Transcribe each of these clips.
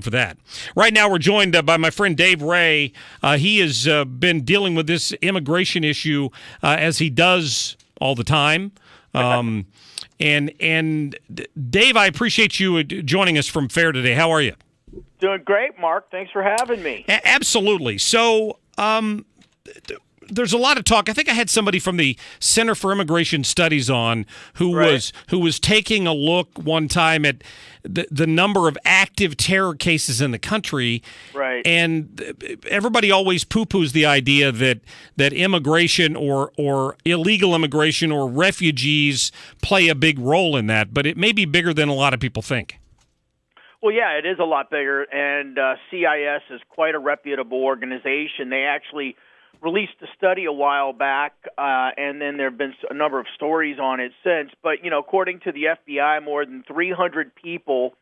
for that. Right now, we're joined by my friend Dave Ray. He has been dealing with this immigration issue as he does all the time. And Dave, I appreciate you joining us from FAIR today. How are you? Doing great, Mark. Thanks for having me. Absolutely. So, there's a lot of talk. I think I had somebody from the Center for Immigration Studies on who was taking a look one time at the number of active terror cases in the country. Right. And everybody always poo-poos the idea that immigration or illegal immigration or refugees play a big role in that, but it may be bigger than a lot of people think. Well, yeah, it is a lot bigger, and CIS is quite a reputable organization. They actually released a study a while back, and then there have been a number of stories on it since. But, according to the FBI, more than 300 people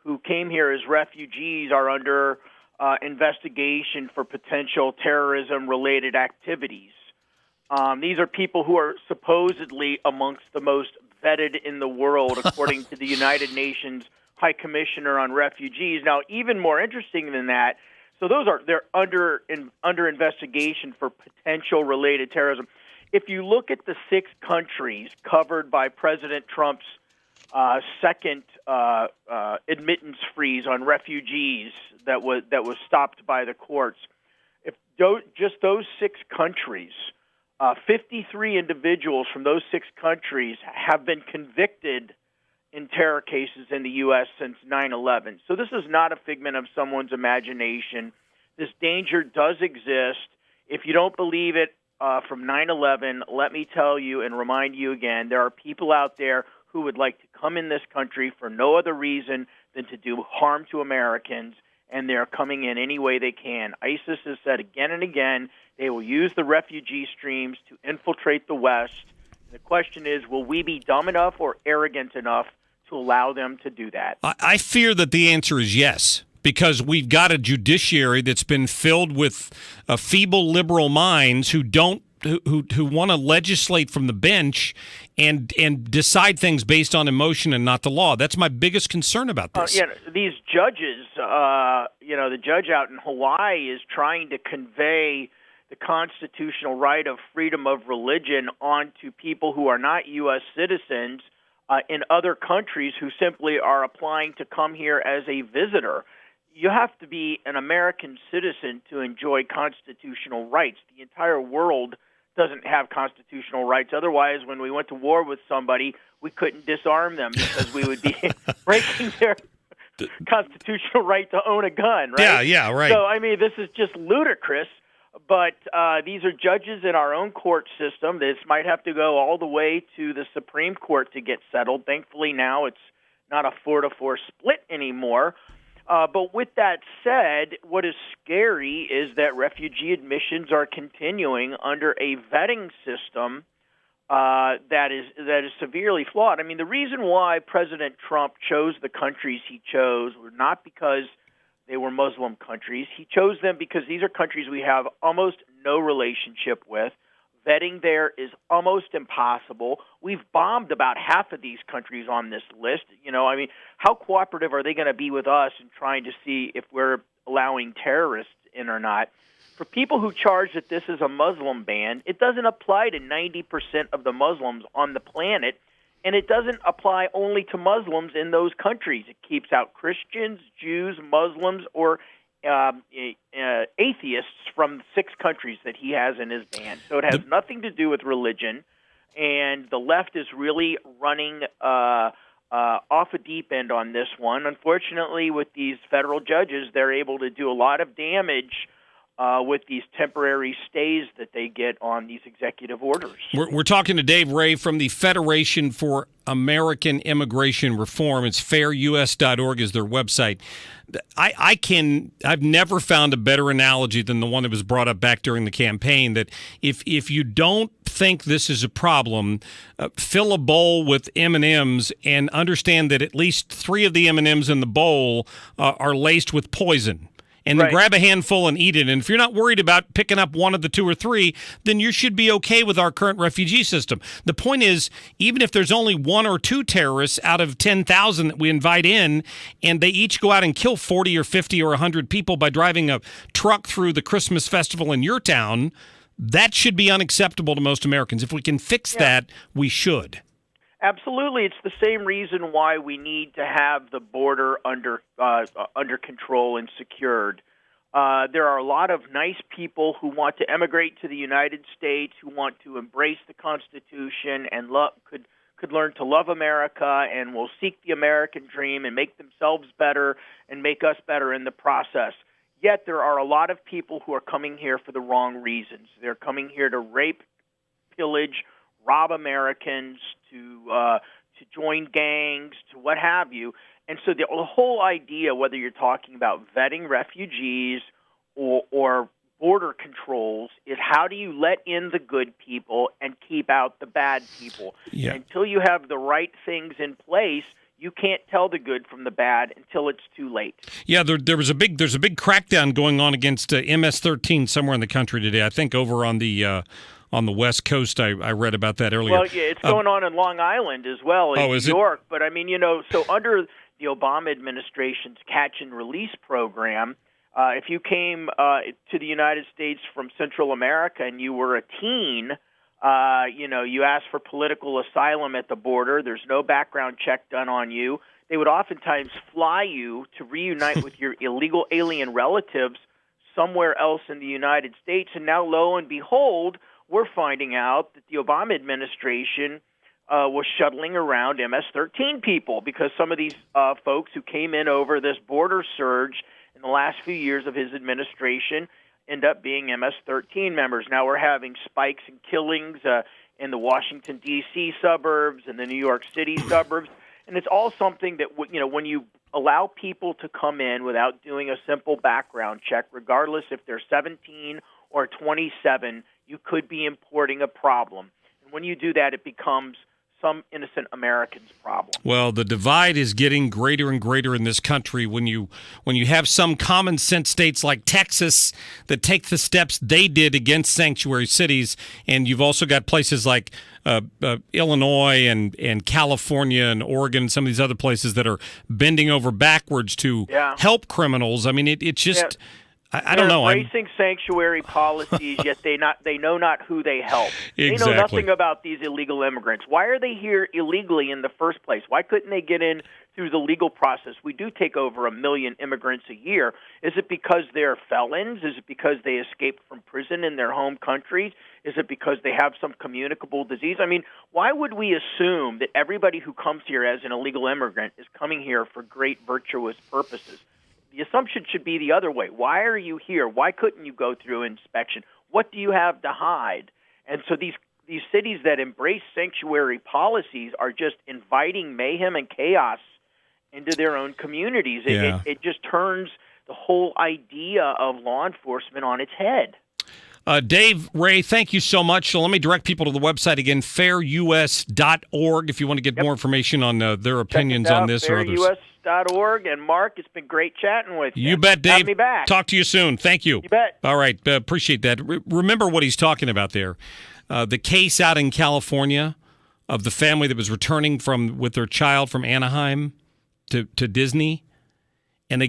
who came here as refugees are under investigation for potential terrorism-related activities. These are people who are supposedly amongst the most vetted in the world, according to the United Nations High Commissioner on Refugees. Now, even more interesting than that, so they're under investigation for potential related terrorism. If you look at the 6 countries covered by President Trump's second admittance freeze on refugees that was stopped by the courts, if just those 6 countries, 53 individuals from those 6 countries have been convicted in terror cases in the U.S. since 9/11. So this is not a figment of someone's imagination. This danger does exist. If you don't believe it from 9/11, let me tell you and remind you again, there are people out there who would like to come in this country for no other reason than to do harm to Americans, and they're coming in any way they can. ISIS has said again and again they will use the refugee streams to infiltrate the West. The question is, will we be dumb enough or arrogant enough to allow them to do that? I fear that the answer is yes, because we've got a judiciary that's been filled with feeble liberal minds who want to legislate from the bench and decide things based on emotion and not the law. That's my biggest concern about this. These judges, the judge out in Hawaii is trying to convey the constitutional right of freedom of religion onto people who are not U.S. citizens in other countries who simply are applying to come here as a visitor. You have to be an American citizen to enjoy constitutional rights. The entire world doesn't have constitutional rights. Otherwise, when we went to war with somebody, we couldn't disarm them because we would be breaking their constitutional right to own a gun, right? Yeah, right. So, this is just ludicrous. But these are judges in our own court system. This might have to go all the way to the Supreme Court to get settled. Thankfully, now it's not a 4-4 split anymore. But with that said, what is scary is that refugee admissions are continuing under a vetting system that is severely flawed. The reason why President Trump chose the countries he chose were not because they were Muslim countries. He chose them because these are countries we have almost no relationship with. Vetting there is almost impossible. We've bombed about half of these countries on this list. How cooperative are they going to be with us in trying to see if we're allowing terrorists in or not? For people who charge that this is a Muslim ban, it doesn't apply to 90% of the Muslims on the planet. And it doesn't apply only to Muslims in those countries. It keeps out Christians, Jews, Muslims, or atheists from 6 countries that he has in his ban. So it has nothing to do with religion. And the left is really running off a deep end on this one. Unfortunately, with these federal judges, they're able to do a lot of damage with these temporary stays that they get on these executive orders. We're talking to Dave Ray from the Federation for American Immigration Reform. It's fairus.org is their website. I've never found a better analogy than the one that was brought up back during the campaign, that if you don't think this is a problem, fill a bowl with M&Ms and understand that at least 3 of the M&Ms in the bowl are laced with poison. and then grab a handful and eat it. And if you're not worried about picking up one of the 2 or 3, then you should be okay with our current refugee system. The point is, even if there's only 1 or 2 terrorists out of 10,000 that we invite in, and they each go out and kill 40 or 50 or 100 people by driving a truck through the Christmas festival in your town, that should be unacceptable to most Americans. If we can fix that, we should. Absolutely. It's the same reason why we need to have the border under control and secured. There are a lot of nice people who want to emigrate to the United States, who want to embrace the Constitution and could learn to love America and will seek the American dream and make themselves better and make us better in the process. Yet there are a lot of people who are coming here for the wrong reasons. They're coming here to rape, pillage, rob Americans, to join gangs, to what have you. And so the whole idea, whether you're talking about vetting refugees or border controls, is how do you let in the good people and keep out the bad people? Yeah. Until you have the right things in place, you can't tell the good from the bad until it's too late. Yeah, there's a big crackdown going on against MS-13 somewhere in the country today. I think over on the West Coast. I read about that earlier. Well, yeah, it's going on in Long Island as well, in New York. But, I mean, so under the Obama administration's catch and release program, if you came to the United States from Central America and you were a teen, you asked for political asylum at the border. There's no background check done on you. They would oftentimes fly you to reunite with your illegal alien relatives somewhere else in the United States. And now, lo and behold, we're finding out that the Obama administration was shuttling around MS-13 people because some of these folks who came in over this border surge in the last few years of his administration end up being MS-13 members. Now we're having spikes in killings in the Washington, D.C. suburbs and the New York City suburbs. And it's all something that, when you allow people to come in without doing a simple background check, regardless if they're 17 or 27, you could be importing a problem. And when you do that, it becomes some innocent American's problem. Well, the divide is getting greater and greater in this country when you have some common sense states like Texas that take the steps they did against sanctuary cities, and you've also got places like Illinois and California and Oregon and some of these other places that are bending over backwards to help criminals. I mean, it's just... Yeah. I don't know. They're embracing sanctuary policies, yet they know not who they help. Exactly. They know nothing about these illegal immigrants. Why are they here illegally in the first place? Why couldn't they get in through the legal process? We do take over 1 million immigrants a year. Is it because they're felons? Is it because they escaped from prison in their home countries? Is it because they have some communicable disease? I mean, why would we assume that everybody who comes here as an illegal immigrant is coming here for great virtuous purposes? The assumption should be the other way. Why are you here? Why couldn't you go through inspection? What do you have to hide? And so these cities that embrace sanctuary policies are just inviting mayhem and chaos into their own communities. It just turns the whole idea of law enforcement on its head. Dave, Ray, thank you so much. So let me direct people to the website again, fairus.org, if you want to get more information on their opinions on this or others. fairus.org. And Mark, it's been great chatting with you. You bet, Dave. Have me back. Talk to you soon. Thank you. You bet. All right. Appreciate that. Remember what he's talking about there. The case out in California of the family that was returning with their child from Anaheim to Disney.